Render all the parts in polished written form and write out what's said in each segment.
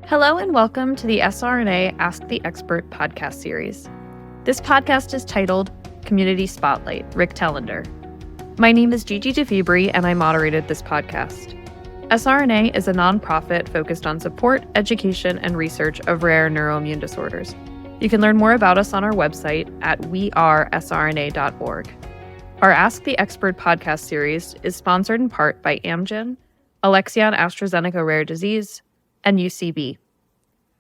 Hello and welcome to the SRNA Ask the Expert podcast series. This podcast is titled Community Spotlight, Rick Telander. My name is Gigi deFiebre and I moderated this podcast. SRNA is a nonprofit focused on support, education, and research of rare neuroimmune disorders. You can learn more about us on our website at wearesrna.org. Our Ask the Expert podcast series is sponsored in part by Amgen, Alexion AstraZeneca Rare Disease, and UCB.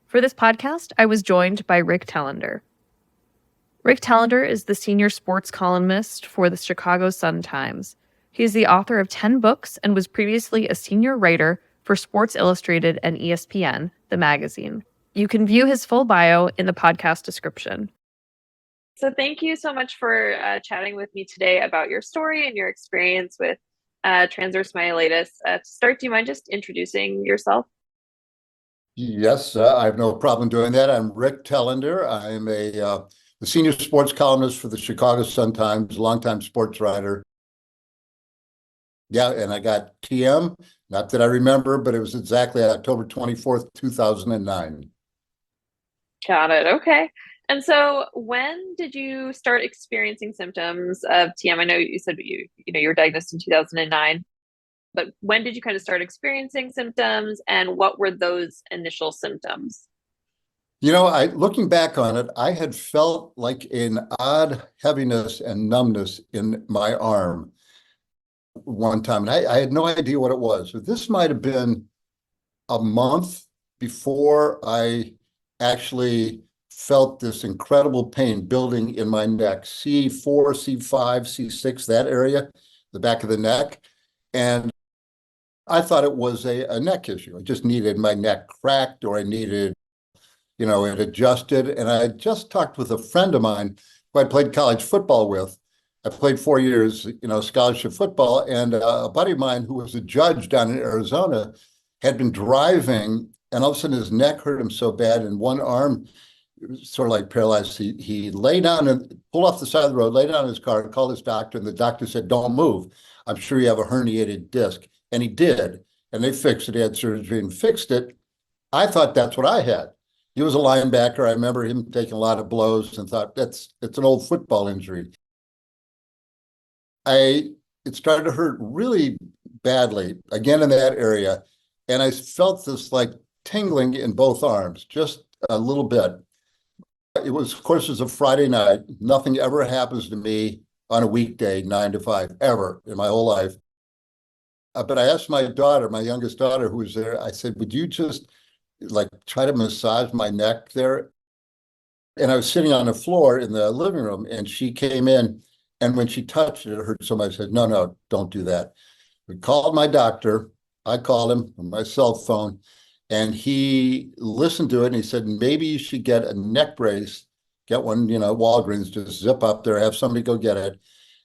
For this podcast, I was joined by Rick Telander. Rick Telander is the Senior Sports Columnist for the Chicago Sun-Times. He is the author of 10 books and was previously a senior writer for Sports Illustrated and ESPN, the magazine. You can view his full bio in the podcast description. So thank you so much for chatting with me today about your story and your experience with transverse myelitis. To start, do you mind just introducing yourself? Yes, I have no problem doing that. I'm Rick Telander. I'm the senior sports columnist for the Chicago Sun-Times, longtime sports writer. Yeah, and I got TM, not that I remember, but it was exactly October 24th, 2009. Got it. Okay. And so when did you start experiencing symptoms of TM? I know you said you were diagnosed in 2009. But when did you kind of start experiencing symptoms, and what were those initial symptoms? Looking back on it, I had felt like an odd heaviness and numbness in my arm one time. And I had no idea what it was. So this might have been a month before I actually felt this incredible pain building in my neck, C4, C5, C6, that area, the back of the neck. And I thought it was a neck issue. I just needed my neck cracked, or I needed, it adjusted. And I had just talked with a friend of mine who I played college football with. I played 4 years, scholarship football. And a buddy of mine who was a judge down in Arizona had been driving, and all of a sudden his neck hurt him so bad, and one arm sort of like paralyzed. He lay down and pulled off the side of the road, lay down in his car, and called his doctor. And the doctor said, "Don't move. I'm sure you have a herniated disc." And he did, and they fixed it. He had surgery and fixed it. I thought that's what I had. He was a linebacker. I remember him taking a lot of blows and thought it's an old football injury. It started to hurt really badly, again in that area. And I felt this like tingling in both arms, just a little bit. It was, of course, it was a Friday night. Nothing ever happens to me on a weekday, 9 to 5, ever in my whole life. But I asked my daughter, my youngest daughter, who was there, I said, "Would you just try to massage my neck there?" And I was sitting on the floor in the living room, and she came in, and when she touched it, it hurt so much. I said, no, don't do that. We called my doctor. I called him on my cell phone, and he listened to it, and he said, "Maybe you should get a neck brace, get one, Walgreens, just zip up there, have somebody go get it,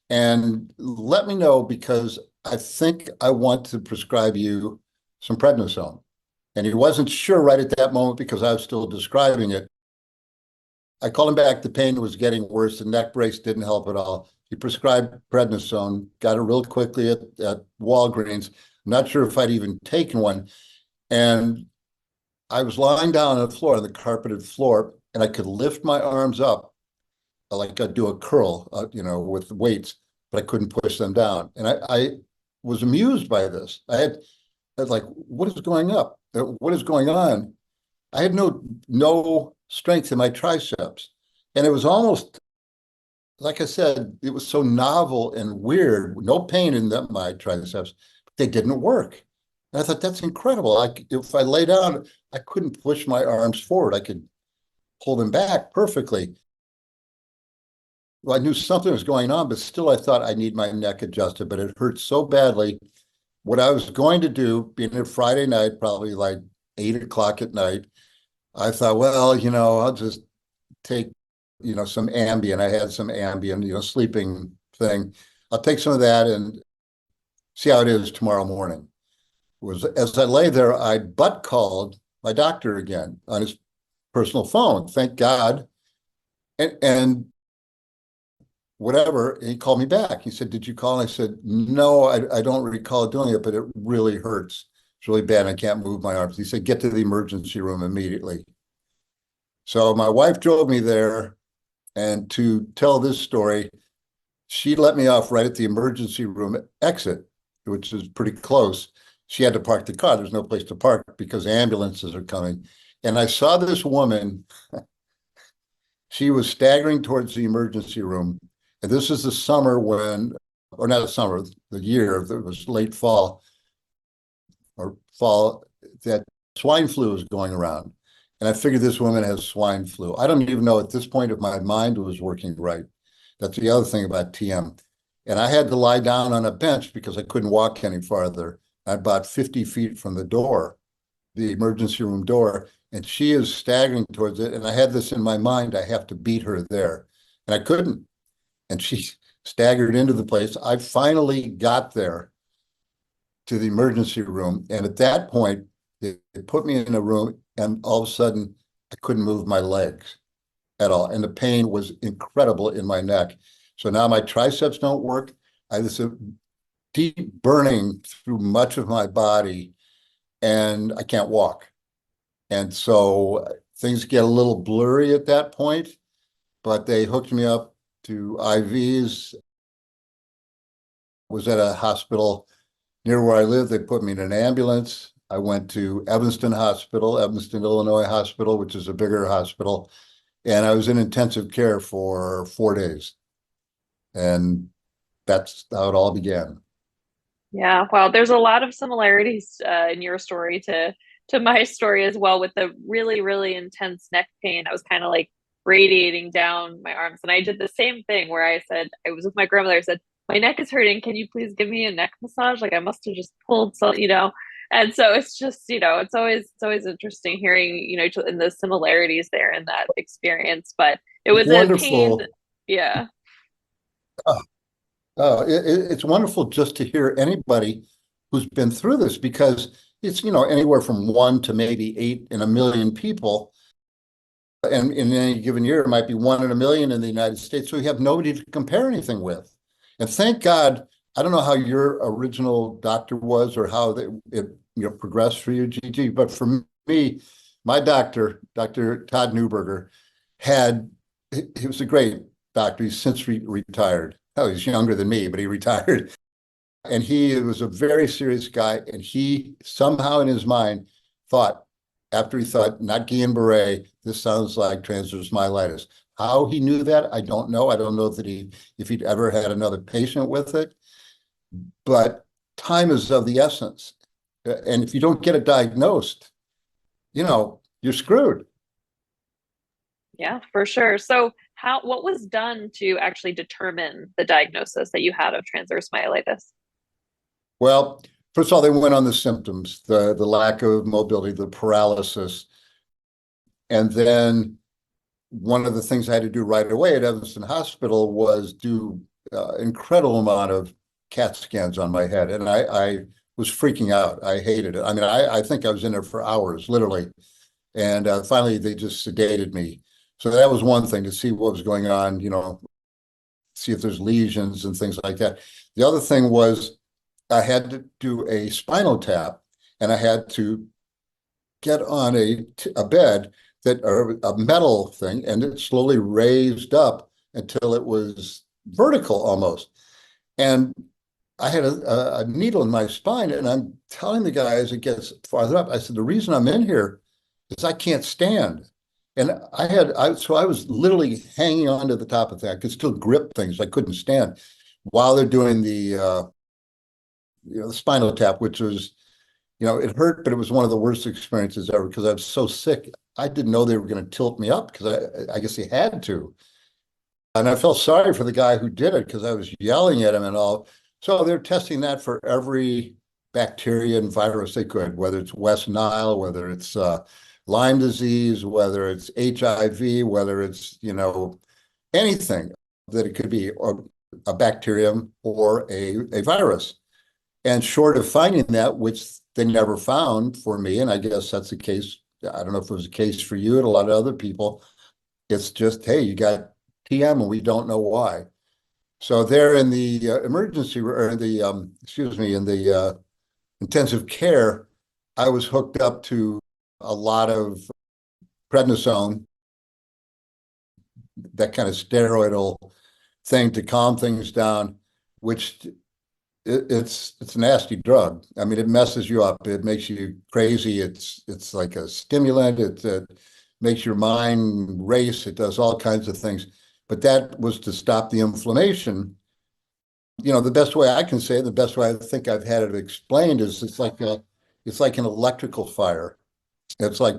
and let me know, because I think I want to prescribe you some prednisone." And he wasn't sure right at that moment because I was still describing it. I called him back. The pain was getting worse. The neck brace didn't help at all. He prescribed prednisone, got it real quickly at Walgreens. I'm not sure if I'd even taken one. And I was lying down on the floor, on the carpeted floor, and I could lift my arms up like I'd do a curl, with weights, but I couldn't push them down. And I was amused by this. I had like, what is going up? What is going on? I had no strength in my triceps. And it was almost, like I said, it was so novel and weird. No pain in my triceps, but they didn't work. And I thought, that's incredible. If I lay down, I couldn't push my arms forward. I could pull them back perfectly. Well, I knew something was going on, but still I thought I need my neck adjusted, but it hurt so badly. What I was going to do, being a Friday night, probably like 8 o'clock at night, I thought, well, I'll just take, some Ambien. I had some Ambien, sleeping thing. I'll take some of that and see how it is tomorrow morning. As I lay there, I butt called my doctor again on his personal phone. Thank God. And whatever, he called me back. He said, "Did you call?" And I said, "No, I don't recall doing it, but it really hurts." It's really bad. I can't move my arms. He said, get to the emergency room immediately. So my wife drove me there, and to tell this story, she let me off right at the emergency room exit, which is pretty close. She had to park the car. There's no place to park because ambulances are coming. And I saw this woman. She was staggering towards the emergency room. And this is the summer when, or not the summer, the year, it was late fall or fall, that swine flu was going around. And I figured this woman has swine flu. I don't even know at this point if my mind was working right. That's the other thing about TM. And I had to lie down on a bench because I couldn't walk any farther. I'm about 50 feet from the door, the emergency room door, and she is staggering towards it. And I had this in my mind, I have to beat her there. And I couldn't. And she staggered into the place. I finally got there to the emergency room. And at that point, they put me in a room, and all of a sudden, I couldn't move my legs at all. And the pain was incredible in my neck. So now my triceps don't work. I have this deep burning through much of my body, and I can't walk. And so things get a little blurry at that point, but they hooked me up to IVs. Was at a hospital near where I live. They put me in an ambulance. I went to Evanston Hospital, Evanston, Illinois Hospital, which is a bigger hospital. And I was in intensive care for 4 days. And that's how it all began. Yeah, well, there's a lot of similarities in your story to my story as well, with the really, really intense neck pain. I was kind of like radiating down my arms. And I did the same thing where I said, I was with my grandmother, I said, my neck is hurting. Can you please give me a neck massage? Like I must have just pulled some, And so it's just, it's always interesting hearing, in the similarities there in that experience. But it was a pain. Wonderful. Yeah. It's wonderful just to hear anybody who's been through this, because it's, anywhere from 1 to maybe 8 in a million people. And in any given year, it might be 1 in a million in the United States. So you have nobody to compare anything with. And thank God, I don't know how your original doctor was or how it progressed for you, Gigi, but for me, my doctor, Dr. Todd Newberger, he was a great doctor. He's since retired. Oh, he's younger than me, but he retired. And he was a very serious guy. And he somehow in his mind thought, after he thought, not Guillain-Barré, this sounds like transverse myelitis. How he knew that, I don't know. I don't know if he'd ever had another patient with it. But time is of the essence. And if you don't get it diagnosed, you're screwed. Yeah, for sure. So what was done to actually determine the diagnosis that you had of transverse myelitis? Well, first of all, they went on the symptoms, the lack of mobility, the paralysis. And then one of the things I had to do right away at Evanston Hospital was do incredible amount of CAT scans on my head. And I was freaking out. I hated it. I mean, I think I was in there for hours, literally. And finally, they just sedated me. So that was one thing, to see what was going on, see if there's lesions and things like that. The other thing was I had to do a spinal tap, and I had to get on a bed, or a metal thing, and it slowly raised up until it was vertical almost. And I had a needle in my spine, and I'm telling the guy as it gets farther up, I said, the reason I'm in here is I can't stand. And so I was literally hanging on to the top of that. I could still grip things. I couldn't stand while they're doing the spinal tap, which was, it hurt, but it was one of the worst experiences ever because I was so sick. I didn't know they were going to tilt me up because I guess he had to. And I felt sorry for the guy who did it because I was yelling at him and all. So they're testing that for every bacteria and virus they could, whether it's West Nile, whether it's Lyme disease, whether it's HIV, whether it's, anything that it could be, or a bacterium or a virus. And short of finding that, which they never found for me, and I guess that's the case, I don't know if it was the case for you and a lot of other people, it's just, hey, you got TM and we don't know why. So they're in the emergency, or in the, in the intensive care, I was hooked up to a lot of prednisone, that kind of steroidal thing to calm things down, which it's a nasty drug. I mean, it messes you up. It makes you crazy. It's like a stimulant. It makes your mind race. It does all kinds of things. But that was to stop the inflammation. The best way I can say it, the best way I think I've had it explained is it's like an electrical fire. It's like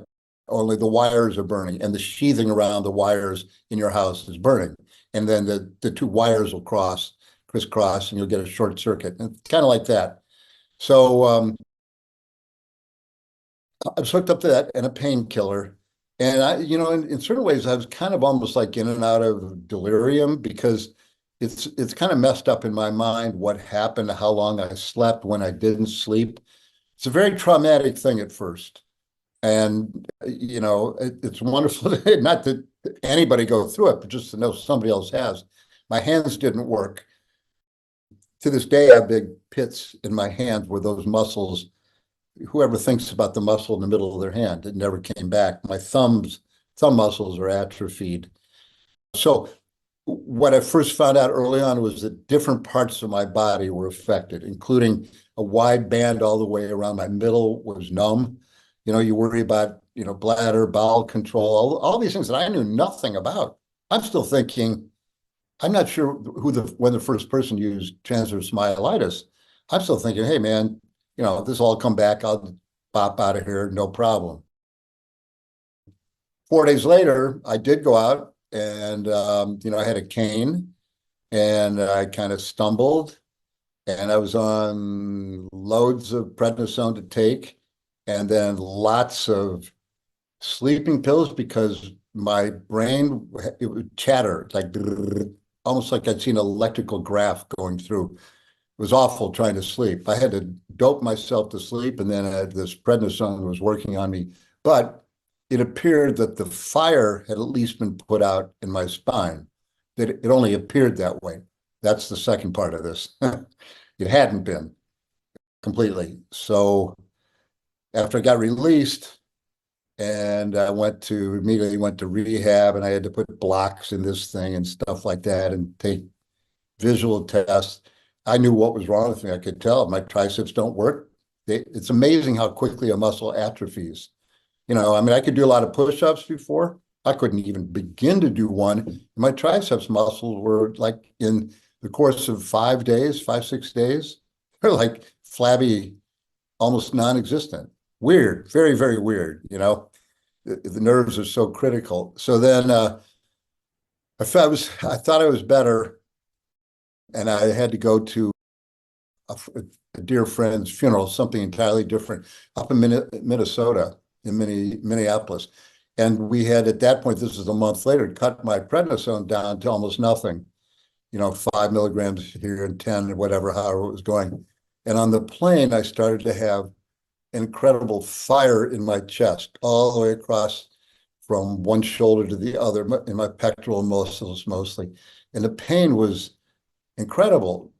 only the wires are burning and the sheathing around the wires in your house is burning. And then the two wires will crisscross, and you'll get a short circuit. And it's kind of like that. So I was hooked up to that and a painkiller. And in certain ways, I was kind of almost like in and out of delirium, because it's kind of messed up in my mind what happened, how long I slept, when I didn't sleep. It's a very traumatic thing at first. And, it's wonderful, not that anybody go through it, but just to know somebody else has. My hands didn't work. To this day, I have big pits in my hands where those muscles, whoever thinks about the muscle in the middle of their hand, it never came back. My thumb muscles are atrophied. So what I first found out early on was that different parts of my body were affected, including a wide band all the way around my middle was numb. You worry about, bladder, bowel control, all these things that I knew nothing about. I'm still thinking, I'm not sure when the first person used transverse myelitis. I'm still thinking, hey man, this will all come back. I'll pop out of here, no problem. 4 days later, I did go out and, I had a cane and I kind of stumbled, and I was on loads of prednisone to take, and then lots of sleeping pills, because my brain, it would chatter like almost like I'd seen an electrical graph going through. It was awful trying to sleep. I had to dope myself to sleep, and then this prednisone was working on me. But it appeared that the fire had at least been put out in my spine. That it only appeared that way. That's the second part of this. It hadn't been completely. So after I got released, and I immediately went to rehab, and I had to put blocks in this thing and stuff like that and take visual tests. I knew what was wrong with me. I could tell my triceps don't work. It's amazing how quickly a muscle atrophies. I could do a lot of push-ups before. I couldn't even begin to do one. My triceps muscles were like, in the course of 5 days, 6 days, they're like flabby, almost non-existent. Weird, very, very weird. The nerves are so critical. So then I thought I was better, and I had to go to a dear friend's funeral, something entirely different, up in Minnesota, in Minneapolis. And we had, at that point, this was a month later, cut my prednisone down to almost nothing, 5 milligrams here and 10 or whatever, however it was going. And on the plane, I started to have incredible fire in my chest, all the way across from one shoulder to the other, in my pectoral muscles mostly. And the pain was incredible.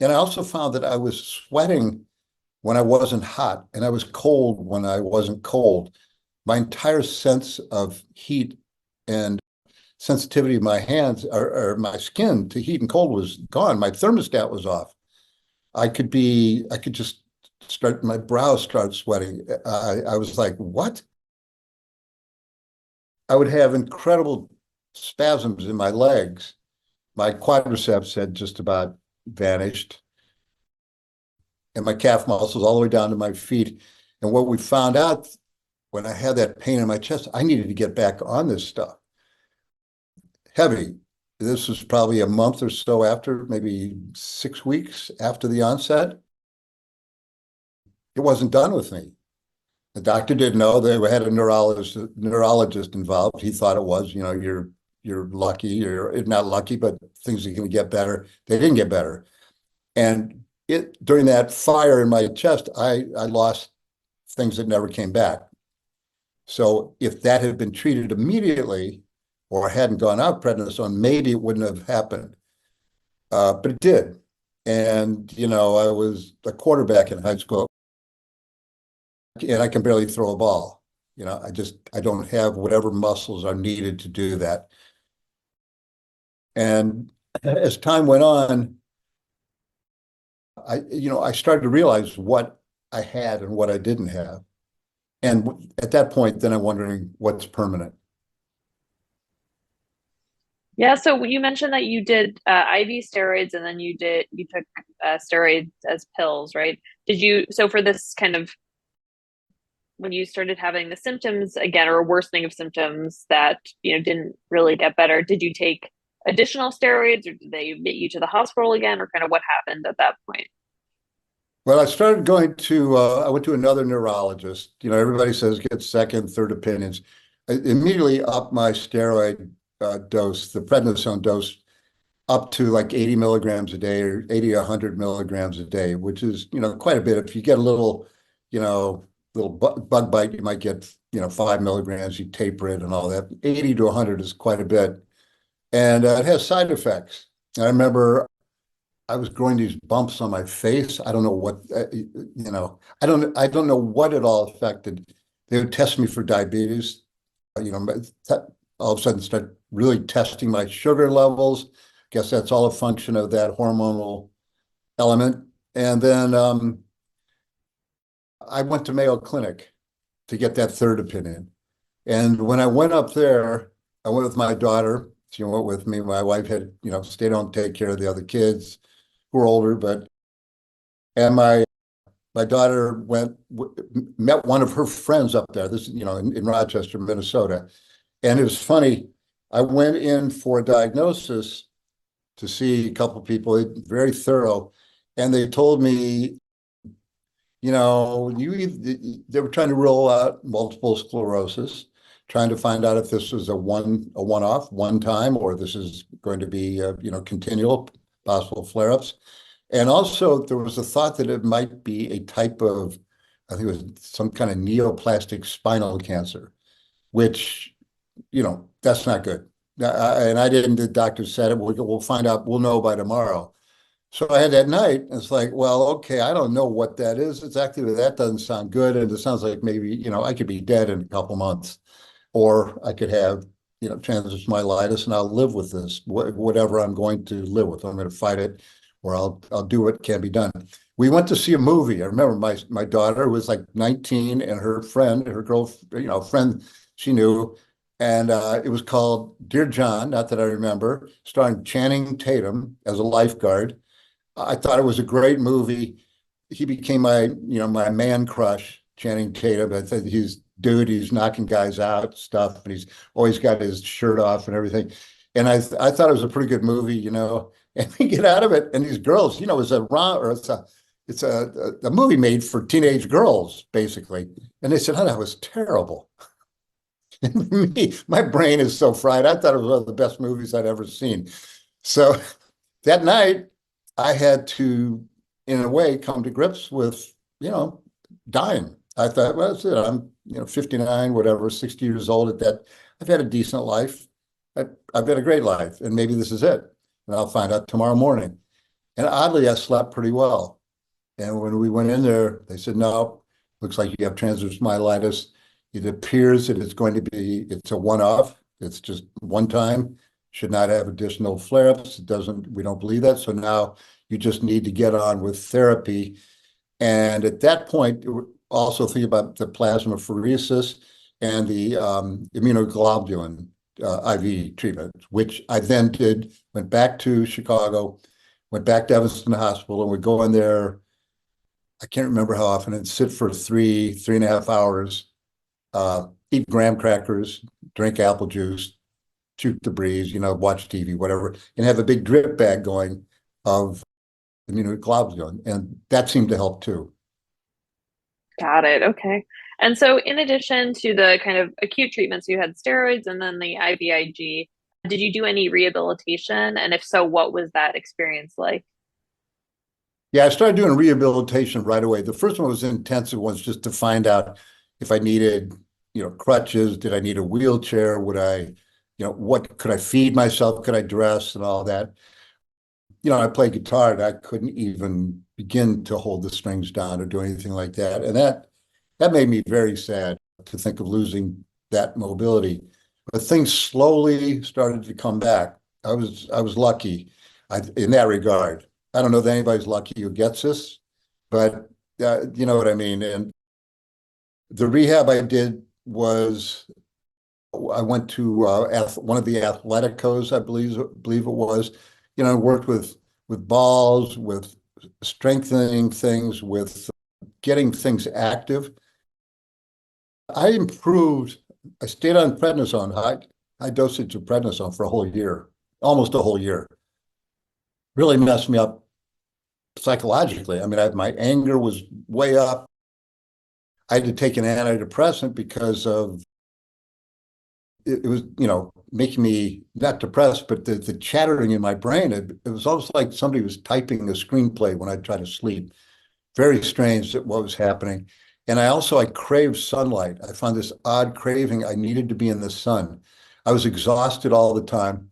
And I also found that I was sweating when I wasn't hot, and I was cold when I wasn't cold. My entire sense of heat and sensitivity of my hands, or my skin, to heat and cold was gone. My thermostat was off. I could just my brows start sweating. I was like, what? I would have incredible spasms in my legs. My quadriceps had just about vanished, and my calf muscles all the way down to my feet. And what we found out when I had that pain in my chest, I needed to get back on this stuff. Heavy. This was probably a month or so after, maybe 6 weeks after the onset. It wasn't done with me. The doctor didn't know. They had a neurologist involved. He thought it was, you're lucky, you're not lucky, but things are going to get better. They didn't get better. And during that fire in my chest, I lost things that never came back. So if that had been treated immediately, or hadn't gone out prednisone, maybe it wouldn't have happened. But it did. And, I was a quarterback in high school. and I can barely throw a ball. I don't have whatever muscles are needed to do that. And as time went on, I started to realize what I had and what I didn't have. And at that point, then I'm wondering what's permanent. Yeah, so you mentioned that you did IV steroids, and then you took steroids as pills, right? So for this kind of, when you started having the symptoms again, or a worsening of symptoms that, didn't really get better, did you take additional steroids, or did they admit you to the hospital again, or kind of what happened at that point? Well, I went to another neurologist. Everybody says get second, third opinions. I immediately upped my steroid dose, the prednisone dose, up to like 80 milligrams a day, or 80 to 100 milligrams a day, which is, quite a bit. If you get a little bug bite, you might get, 5 milligrams, you taper it and all that. 80 to 100 is quite a bit. And it has side effects. I remember I was growing these bumps on my face. I don't know what, I don't know what it all affected. They would test me for diabetes, all of a sudden start really testing my sugar levels. Guess that's all a function of that hormonal element. And then I went to Mayo Clinic to get that third opinion. And when I went up there, I went with my daughter. She went with me. My wife had, stayed home to take care of the other kids who were older, and my daughter met one of her friends up there, this, in Rochester, Minnesota. And it was funny. I went in for a diagnosis to see a couple of people, very thorough, and they told me, they were trying to rule out multiple sclerosis, trying to find out if this was a one-off, one time, or this is going to be, continual, possible flare-ups. And also there was a thought that it might be a type of, I think it was some kind of neoplastic spinal cancer, which, that's not good. And I didn't, the doctor said it, we'll find out, we'll know by tomorrow. So I had that night, and it's like, well, okay, I don't know what that is exactly, but that doesn't sound good. And it sounds like maybe, I could be dead in a couple months, or I could have, transverse myelitis, and I'll live with this, whatever I'm going to live with. I'm going to fight it, or I'll do what can be done. We went to see a movie. I remember my daughter was like 19, and her friend, her girlfriend, friend she knew, and it was called Dear John, not that I remember, starring Channing Tatum as a lifeguard. I thought it was a great movie. He became my man crush, Channing Tatum. I think he's knocking guys out, stuff, and he's always got his shirt off and everything. And I thought it was a pretty good movie, and we get out of it, and these girls, it's a movie made for teenage girls, basically. And they said, oh, that was terrible. My brain is so fried. I thought it was one of the best movies I'd ever seen. So that night, I had to, in a way, come to grips with, dying. I thought, well, that's it. I'm, 59, whatever, 60 years old at that. I've had a decent life. I've had a great life, and maybe this is it. And I'll find out tomorrow morning. And oddly, I slept pretty well. And when we went in there, they said, no, looks like you have transverse myelitis. It appears that it's a one-off. It's just one time, should not have additional flare-ups. We don't believe that. So now you just need to get on with therapy. And at that point, also think about the plasmapheresis and the immunoglobulin IV treatment, which I then did, went back to Chicago, went back to Evanston Hospital, and would go in there, I can't remember how often, and sit for 3.5 hours, eat graham crackers, drink apple juice, shoot the breeze, watch TV, whatever, and have a big drip bag going of immunoglobulin. And that seemed to help too. Got it. Okay. And so in addition to the kind of acute treatments, you had steroids and then the IVIG. Did you do any rehabilitation? And if so, what was that experience like? Yeah, I started doing rehabilitation right away. The first one was intensive ones, just to find out if I needed, crutches, did I need a wheelchair? Would I, what could I feed myself? Could I dress and all that? I played guitar, and I couldn't even begin to hold the strings down or do anything like that. And that that made me very sad to think of losing that mobility. But things slowly started to come back. I was lucky in that regard. I don't know that anybody's lucky who gets this, but you know what I mean. And the rehab I did was I went to one of the Athleticos, I believe it was. Worked with balls, with strengthening things, with getting things active. I improved. I stayed on prednisone, high dosage of prednisone for a whole year, almost a whole year. Really messed me up psychologically. I mean, my anger was way up. I had to take an antidepressant because of it was, making me not depressed, but the chattering in my brain. It was almost like somebody was typing a screenplay when I tried to sleep. Very strange that what was happening. And I craved sunlight. I found this odd craving. I needed to be in the sun. I was exhausted all the time.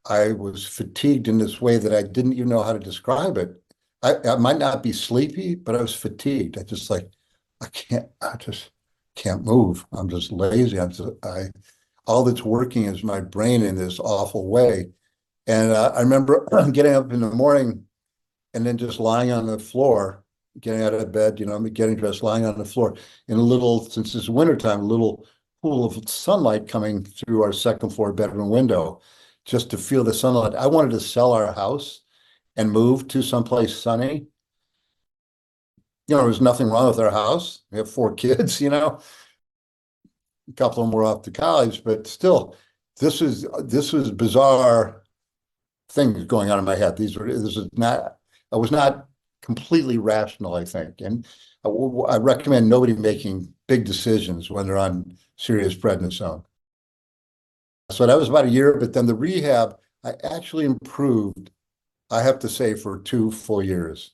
I was fatigued in this way that I didn't even know how to describe it. I might not be sleepy, but I was fatigued. I just can't move. I'm just lazy. All that's working is my brain in this awful way. And I remember getting up in the morning and then just lying on the floor, getting out of bed, getting dressed, lying on the floor in since it's wintertime, a little pool of sunlight coming through our second floor bedroom window, just to feel the sunlight. I wanted to sell our house and move to someplace sunny. There was nothing wrong with our house. We have 4 kids, a couple of them were off to college, but still, this was bizarre things going on in my head. I was not completely rational, I think. And I recommend nobody making big decisions when they're on serious prednisone. So that was about a year, but then the rehab, I actually improved, I have to say, for 2 full years.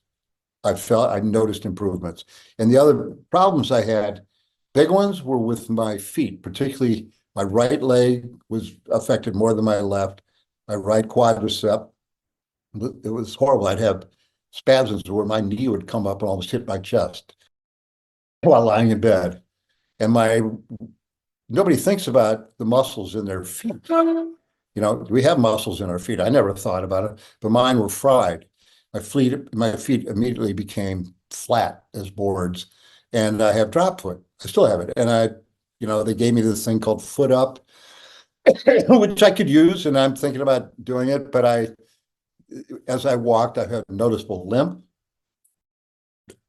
I noticed improvements. And the other problems I had, big ones, were with my feet, particularly my right leg was affected more than my left, my right quadricep. It was horrible. I'd have spasms where my knee would come up and almost hit my chest while lying in bed. And nobody thinks about the muscles in their feet. We have muscles in our feet. I never thought about it, but mine were fried. My feet immediately became flat as boards, and I have drop foot. I still have it. And they gave me this thing called Foot Up, which I could use, and I'm thinking about doing it, but as I walked, I had a noticeable limp.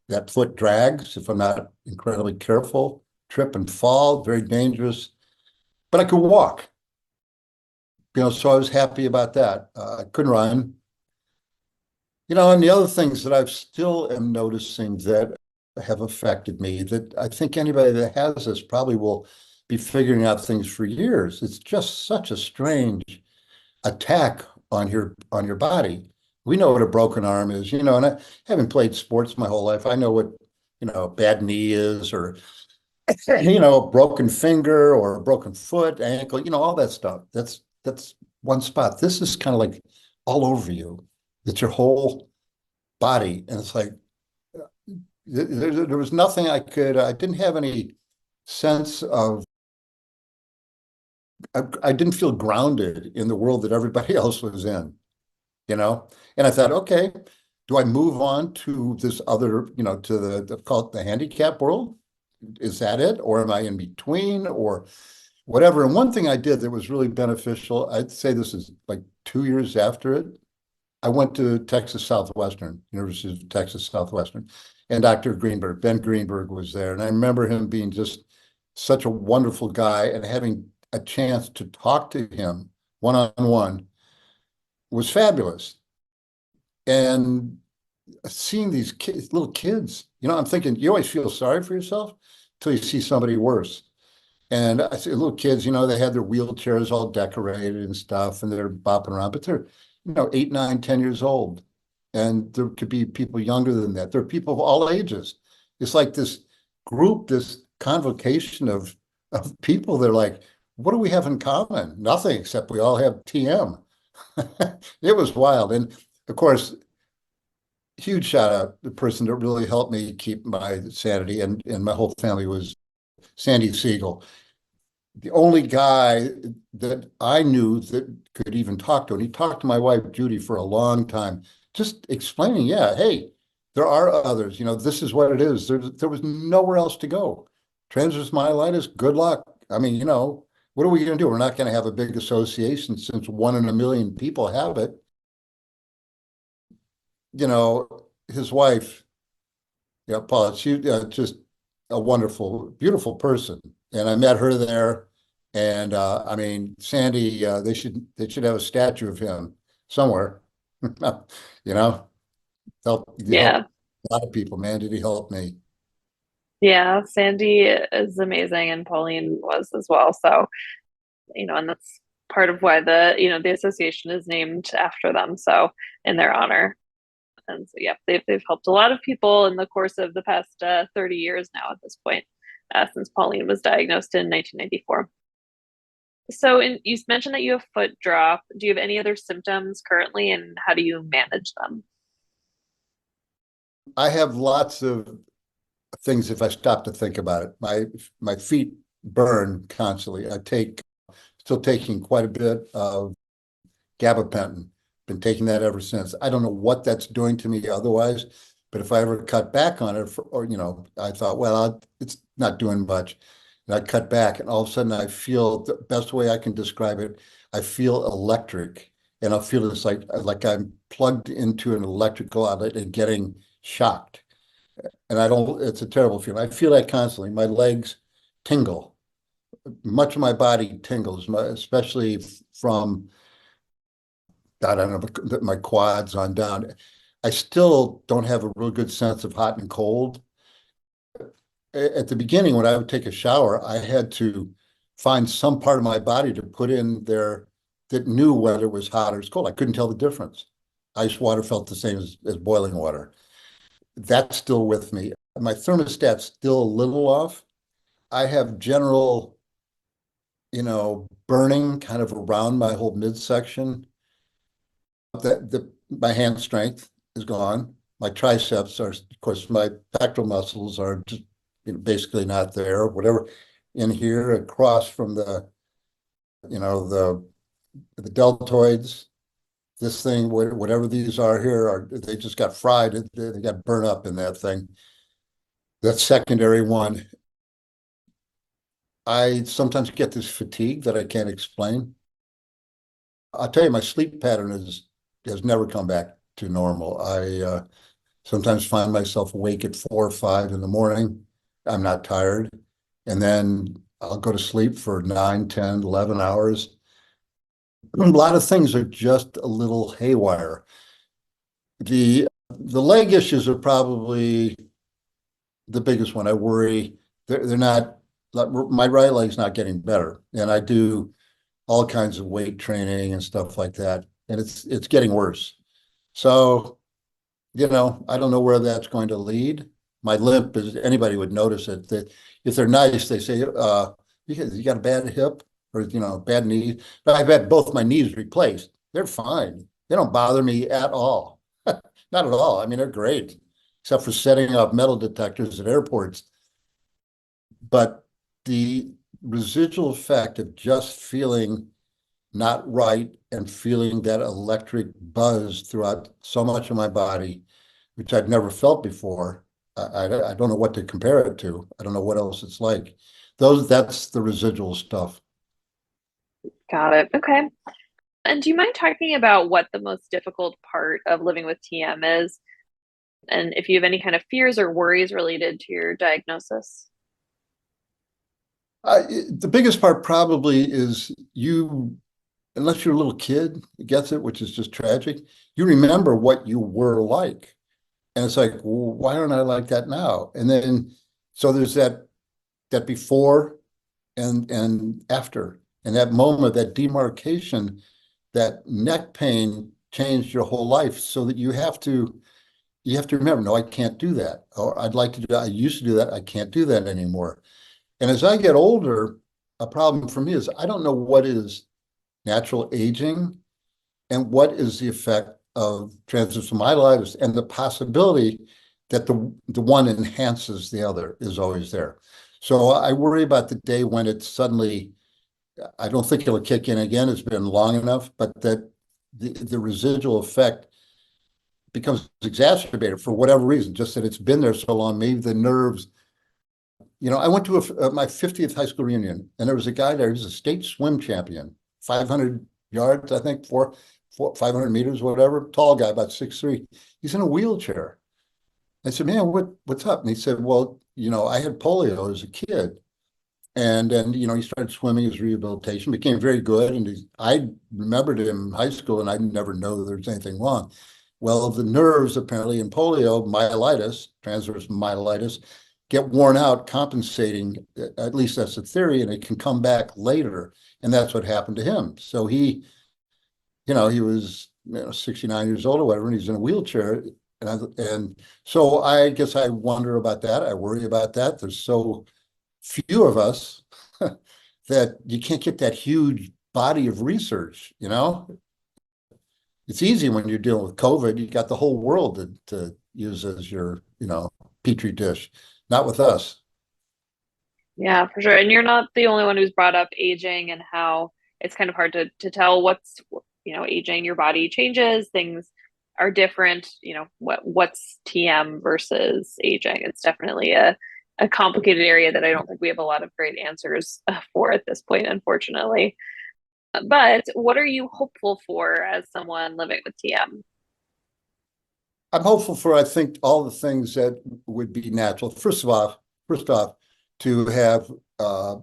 That foot drags if I'm not incredibly careful, trip and fall, very dangerous, but I could walk. So I was happy about that. I couldn't run. And the other things that I still am noticing that have affected me, that I think anybody that has this probably will be figuring out things for years. It's just such a strange attack on your body. We know what a broken arm is, and I haven't played sports my whole life. I know what, a bad knee is, or, a broken finger or a broken foot, ankle, all that stuff. That's one spot. This is kind of like all over you. It's your whole body. And it's like, there was nothing I didn't have any sense of, I didn't feel grounded in the world that everybody else was in, And I thought, okay, do I move on to this other, to call it the handicap world? Is that it? Or am I in between or whatever? And one thing I did that was really beneficial, I'd say this is like 2 years after it, I went to Texas Southwestern, University of Texas Southwestern, and Dr. Greenberg, Ben Greenberg, was there. And I remember him being just such a wonderful guy, and having a chance to talk to him one-on-one was fabulous. And seeing these little kids, I'm thinking, you always feel sorry for yourself until you see somebody worse. And I see little kids, they had their wheelchairs all decorated and stuff, and they're bopping around, but they're, 8, 9, 10 years old. And there could be people younger than that. There are people of all ages. It's like this group, this convocation of people. They're like, what do we have in common? Nothing, except we all have TM. It was wild. And of course, huge shout out, the person that really helped me keep my sanity and my whole family was Sandy Siegel. The only guy that I knew that could even talk to, and he talked to my wife, Judy, for a long time, just explaining, yeah, hey, there are others, this is what it is. There was nowhere else to go. Transverse myelitis, good luck. I mean, what are we going to do? We're not going to have a big association since 1 in a million people have it. His wife, Paula, she just a wonderful, beautiful person. And I met her there. And I mean, Sandy, they should have a statue of him somewhere. He Yeah. helped a lot of people, man. Did he help me? Yeah, Sandy is amazing and Pauline was as well. So, and that's part of why the association is named after them. So in their honor. And so, yeah, they've helped a lot of people in the course of the past 30 years now at this point, since Pauline was diagnosed in 1994. So you mentioned that you have foot drop. Do you have any other symptoms currently, and how do you manage them? I have lots of things if I stop to think about it. My feet burn constantly. Still taking quite a bit of gabapentin. Been taking that ever since. I don't know what that's doing to me otherwise, but if I ever cut back on it, I thought, well, it's not doing much. And I cut back, and all of a sudden I feel, the best way I can describe it, I feel electric, and I feel it's like I'm plugged into an electrical outlet and getting shocked. And it's a terrible feeling. I feel that constantly. My legs tingle. Much of my body tingles, especially from, I don't know, my quads on down. I still don't have a real good sense of hot and cold. At the beginning, when I would take a shower, I had to find some part of my body to put in there that knew whether it was hot or cold. I couldn't tell the difference. Ice water felt the same as boiling water. That's still with me. My thermostat's still a little off. I have general, burning kind of around my whole midsection. My hand strength is gone. My triceps are, of course, my pectoral muscles are just basically not there. Whatever in here across from the deltoids, this thing, whatever these are here, they just got fried. They got burnt up in that thing. That secondary one. I sometimes get this fatigue that I can't explain. I'll tell you, my sleep pattern has never come back to normal. I sometimes find myself awake at 4 or 5 in the morning. I'm not tired. And then I'll go to sleep for 9, 10, 11 hours. A lot of things are just a little haywire. The leg issues are probably the biggest one. I worry they're not, my right leg's not getting better. And I do all kinds of weight training and stuff like that. And it's getting worse. So, I don't know where that's going to lead. My limp is, anybody would notice it. That if they're nice, they say, you got a bad hip or, bad knee. But I've had both my knees replaced. They're fine. They don't bother me at all. Not at all. I mean, they're great, except for setting up metal detectors at airports. But the residual effect of just feeling not right and feeling that electric buzz throughout so much of my body, which I've never felt before. I don't know what to compare it to. I don't know what else it's like. That's the residual stuff. Got it. Okay. And do you mind talking about what the most difficult part of living with TM is? And if you have any kind of fears or worries related to your diagnosis? The biggest part probably is unless you're a little kid that gets it, which is just tragic, you remember what you were like. And it's like, well, why aren't I like that now? And then, so there's that before and after, and that moment, that demarcation, that neck pain changed your whole life, so that you have to remember, no, I can't do that. Or I'd like to do that. I used to do that. I can't do that anymore. And as I get older, a problem for me is I don't know what is natural aging and what is the effect of transverse myelitis, and the possibility that the one enhances the other is always there. So I worry about the day when it suddenly, I don't think it'll kick in again. It's been long enough, but that the residual effect becomes exacerbated for whatever reason, just that it's been there so long, maybe the nerves. I went to my 50th high school reunion, and there was a guy there, he was a state swim champion, 500 yards, I think, 500 meters, whatever, tall guy, about 6'3". He's in a wheelchair. I said, man, what's up? And he said, well, I had polio as a kid. And then, he started swimming his rehabilitation, became very good. And I remembered him in high school, and I never know there was anything wrong. Well, the nerves apparently in polio, myelitis, transverse myelitis, get worn out compensating, at least that's the theory, and it can come back later. And that's what happened to him. So he was 69 years old or whatever, and he's in a wheelchair. And so I guess I wonder about that. I worry about that. There's so few of us that you can't get that huge body of research, It's easy when you're dealing with COVID. You got the whole world to use as your, petri dish. Not with us. Yeah, for sure. And you're not the only one who's brought up aging and how it's kind of hard to tell what's, aging. Your body changes, things are different. What's TM versus aging? It's definitely a complicated area that I don't think we have a lot of great answers for at this point, unfortunately. But what are you hopeful for as someone living with TM? I'm hopeful for, I think, all the things that would be natural. First off, to have a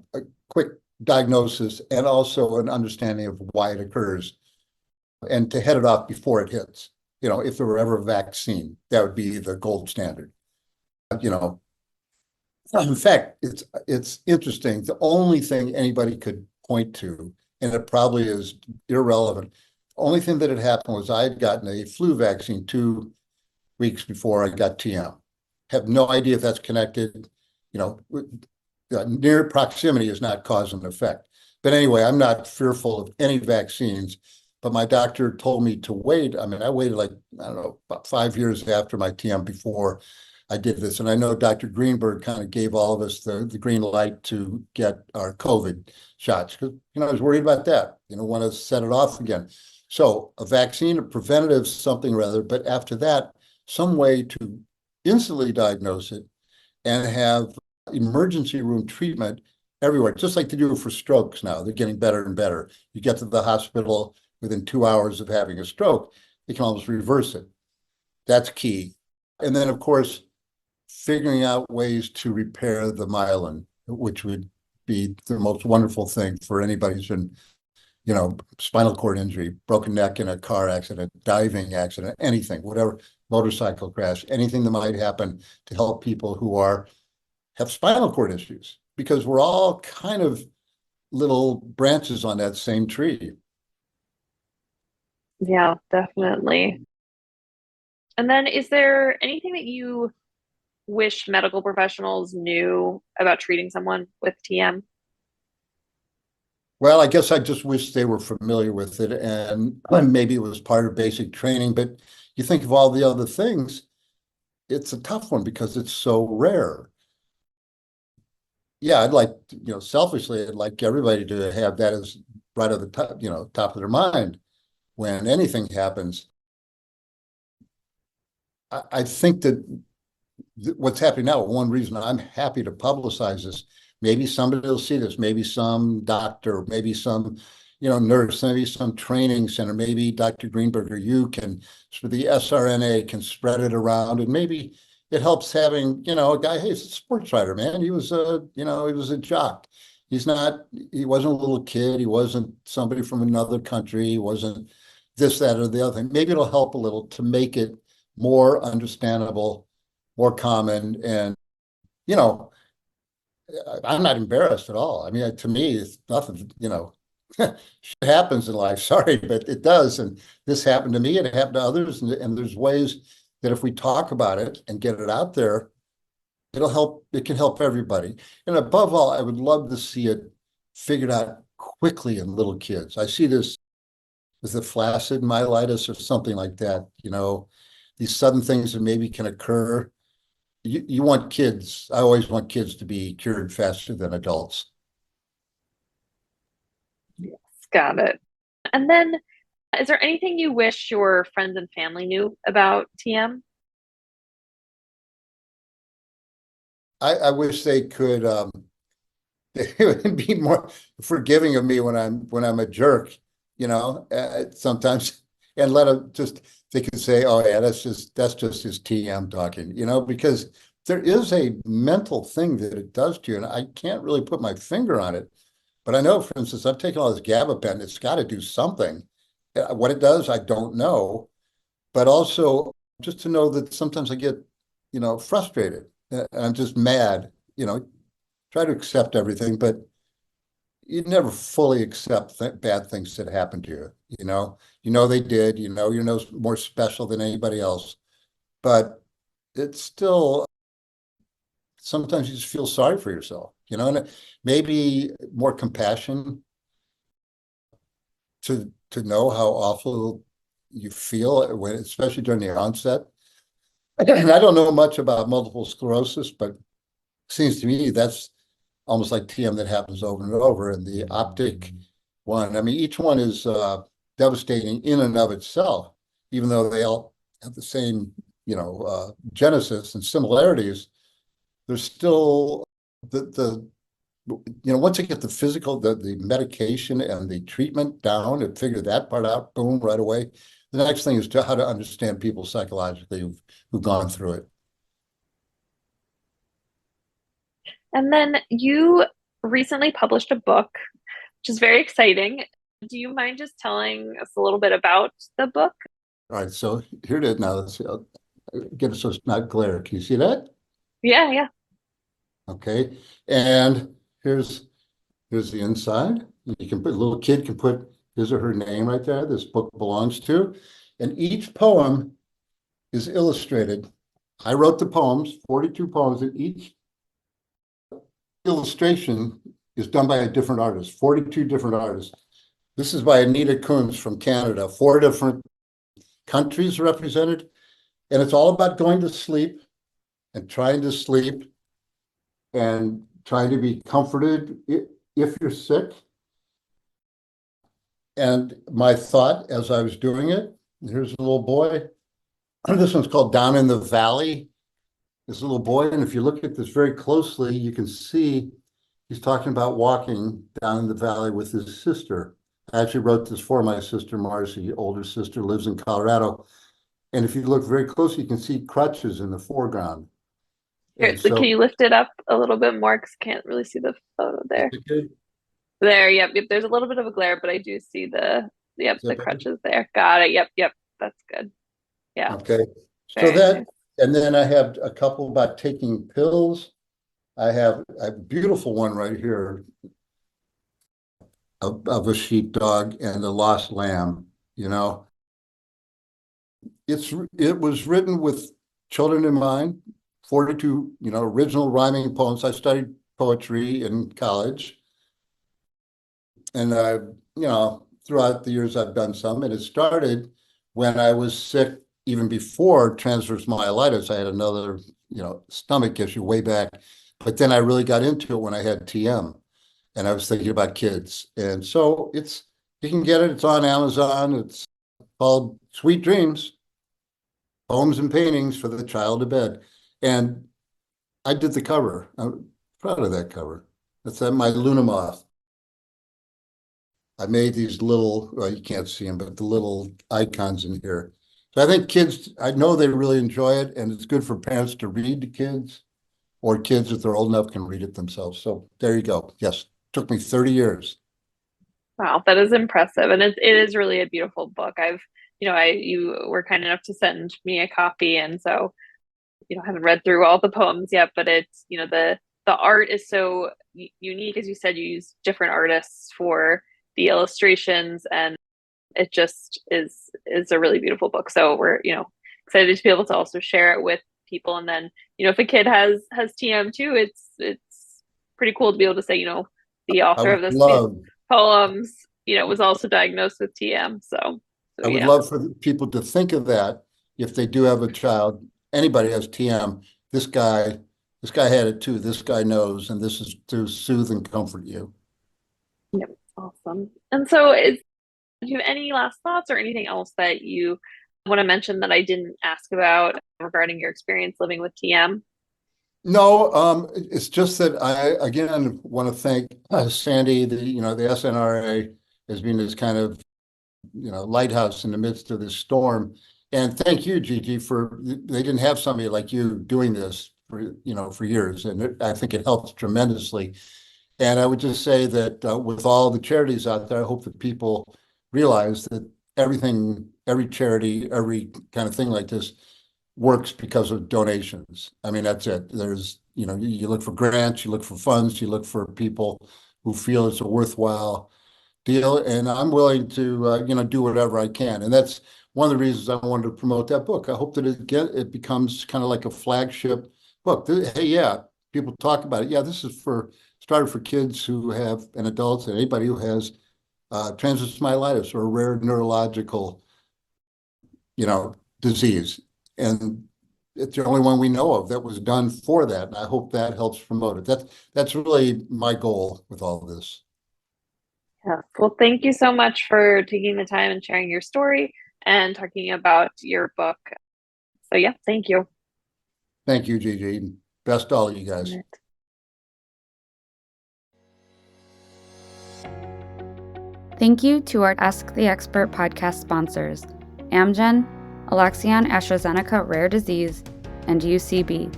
quick diagnosis and also an understanding of why it occurs, and to head it off before it hits. If there were ever a vaccine, that would be the gold standard. In fact, it's interesting. The only thing anybody could point to, and it probably is irrelevant, the only thing that had happened was I had gotten a flu vaccine 2 weeks before I got TM. Have no idea if that's connected. Near proximity is not cause and effect. But anyway, I'm not fearful of any vaccines, but my doctor told me to wait. I mean, I waited about 5 years after my TM before I did this. And I know Dr. Greenberg kind of gave all of us the green light to get our COVID shots because, I was worried about that, want to set it off again. So a vaccine, a preventative something or other, but after that, some way to instantly diagnose it and have emergency room treatment everywhere, just like they do for strokes now. They're getting better and better. You get to the hospital within 2 hours of having a stroke, they can almost reverse it. That's key. And then, of course, figuring out ways to repair the myelin, which would be the most wonderful thing for anybody who's been, spinal cord injury, broken neck in a car accident, diving accident, anything, whatever, motorcycle crash, anything that might happen to help people who have spinal cord issues, because we're all kind of little branches on that same tree. Yeah, definitely. And then is there anything that you wish medical professionals knew about treating someone with TM? Well, I guess I just wish they were familiar with it, and maybe it was part of basic training, but you think of all the other things, it's a tough one because it's so rare. Yeah, I'd like, selfishly, I'd like everybody to have that as right at the top, top of their mind when anything happens. I think that what's happening now, one reason I'm happy to publicize this, maybe somebody will see this, maybe some doctor, maybe some, nurse, maybe some training center, maybe Dr. Greenberg or you can, so the SRNA can spread it around, and maybe it helps having, a guy, hey, he's a sports writer, man. He was he was a jock. He wasn't a little kid. He wasn't somebody from another country. He wasn't this, that, or the other thing. Maybe it'll help a little to make it more understandable, more common. And, I'm not embarrassed at all. I mean, to me, it's nothing, shit happens in life. Sorry, but it does. And this happened to me and it happened to others. And there's ways that if we talk about it and get it out there, it can help everybody. And above all, I would love to see it figured out quickly in little kids. I see this is it flaccid myelitis or something like that, these sudden things that maybe can occur. You want kids, I always want kids to be cured faster than adults. Yes, got it. And then, is there anything you wish your friends and family knew about TM? I wish they could they would be more forgiving of me when I'm a jerk, sometimes, and let them just, they can say, oh yeah, that's just his TM talking, because there is a mental thing that it does to you, and I can't really put my finger on it. But I know, for instance, I've taken all this gabapentin, it's got to do something. What it does, I don't know. But also just to know that sometimes I get, frustrated. And I'm just mad, try to accept everything, but you never fully accept bad things that happen to you. They did, you're no more special than anybody else, but it's still, sometimes you just feel sorry for yourself, and maybe more compassion to know how awful you feel when, especially during the onset. And I don't know much about multiple sclerosis, but it seems to me that's almost like TM that happens over and over. And the optic one, I mean, each one is devastating in and of itself, even though they all have the same, genesis and similarities. There's still the once you get the physical, the medication and the treatment down and figure that part out, boom, right away. The next thing is how to understand people psychologically who've gone through it. And then you recently published a book, which is very exciting. Do you mind just telling us a little bit about the book? All right, so here it is now. Let's see. I'll get it so it's not glare. Can you see that? Yeah, yeah. Okay. And here's the inside. You can put, a little kid can put his or her name right there. This book belongs to. And each poem is illustrated. I wrote the poems, 42 poems, and each illustration is done by a different artist, 42 different artists. This is by Anita Kunz from Canada. 4 different countries represented. And it's all about going to sleep and trying to sleep and trying to be comforted if you're sick. And my thought as I was doing it, here's a little boy. This one's called Down in the Valley. This little boy, and if you look at this very closely, you can see he's talking about walking down in the valley with his sister. I actually wrote this for my sister, Marcy, older sister, lives in Colorado. And if you look very closely, you can see crutches in the foreground. Here, And so, can you lift it up a little bit more? Because I can't really see the photo there. There, yep, yep. There's a little bit of a glare, but I do see the crutches there. Got it. Yep, yep. That's good. Yeah. Okay. So Very nice. and then I have a couple about taking pills. I have a beautiful one right here of a sheepdog and a lost lamb. It was written with children in mind, 42, original rhyming poems. I studied poetry in college. And throughout the years I've done some, and it started when I was sick, even before transverse myelitis. I had another, stomach issue way back, but then I really got into it when I had TM, and I was thinking about kids. And so you can get it. It's on Amazon. It's called Sweet Dreams, Poems and Paintings for the Child Abed. And I did the cover. I'm proud of that cover. That's my Luna moth. I made these little, well, you can't see them, but the little icons in here. So I think kids, I know they really enjoy it, and it's good for parents to read to kids, or kids, if they're old enough, can read it themselves. So there you go. Yes, took me 30 years. Wow, that is impressive. And it is really a beautiful book. You were kind enough to send me a copy. And so, I haven't read through all the poems yet, but it's, the art is so unique. As you said, you use different artists for the illustrations, and it just is a really beautiful book. So we're, excited to be able to also share it with people. And then, if a kid has TM too, it's pretty cool to be able to say, the I author of would these love, poems was also diagnosed with TM. So I would yeah. love for people to think of that if they do have a child, anybody has TM, this guy had it too, this guy knows, and this is to soothe and comfort you. Yep, awesome. And so do you have any last thoughts or anything else that you want to mention that I didn't ask about regarding your experience living with TM? No, it's just that I again want to thank Sandy, the SNRA as being this kind of lighthouse in the midst of this storm, and thank you, Gigi, for they didn't have somebody like you doing this for years, and I think it helps tremendously. And I would just say that with all the charities out there, I hope that people realize that every charity, every kind of thing like this works because of donations. I mean, that's it. There's, you look for grants, you look for funds, you look for people who feel it's a worthwhile deal. And I'm willing to, do whatever I can. And that's one of the reasons I wanted to promote that book. I hope that it becomes kind of like a flagship book. Hey, yeah, people talk about it. Yeah, this is started for kids who have, and adults, and anybody who has transverse myelitis or a rare neurological, disease. And it's the only one we know of that was done for that. And I hope that helps promote it. That's really my goal with all of this. Yeah. Well, thank you so much for taking the time and sharing your story and talking about your book. So yeah, thank you. Thank you, Gigi. Best to all of you guys. Thank you to our Ask the Expert podcast sponsors, Amgen, Alexion AstraZeneca Rare Disease, and UCB.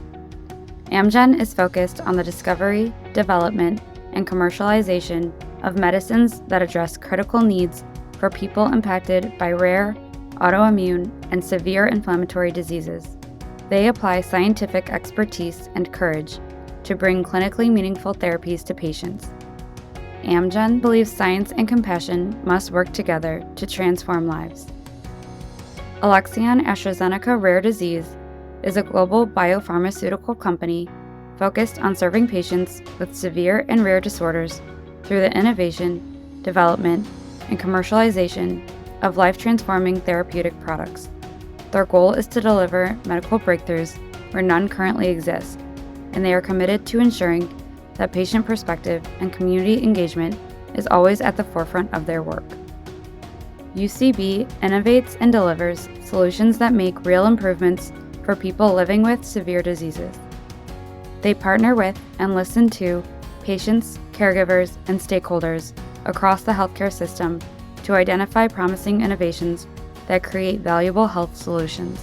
Amgen is focused on the discovery, development, and commercialization of medicines that address critical needs for people impacted by rare, autoimmune, and severe inflammatory diseases. They apply scientific expertise and courage to bring clinically meaningful therapies to patients. Amgen believes science and compassion must work together to transform lives. Alexion AstraZeneca Rare Disease is a global biopharmaceutical company focused on serving patients with severe and rare disorders through the innovation, development, and commercialization of life-transforming therapeutic products. Their goal is to deliver medical breakthroughs where none currently exist, and they are committed to ensuring that patient perspective and community engagement is always at the forefront of their work. UCB innovates and delivers solutions that make real improvements for people living with severe diseases. They partner with and listen to patients, caregivers, and stakeholders across the healthcare system to identify promising innovations that create valuable health solutions.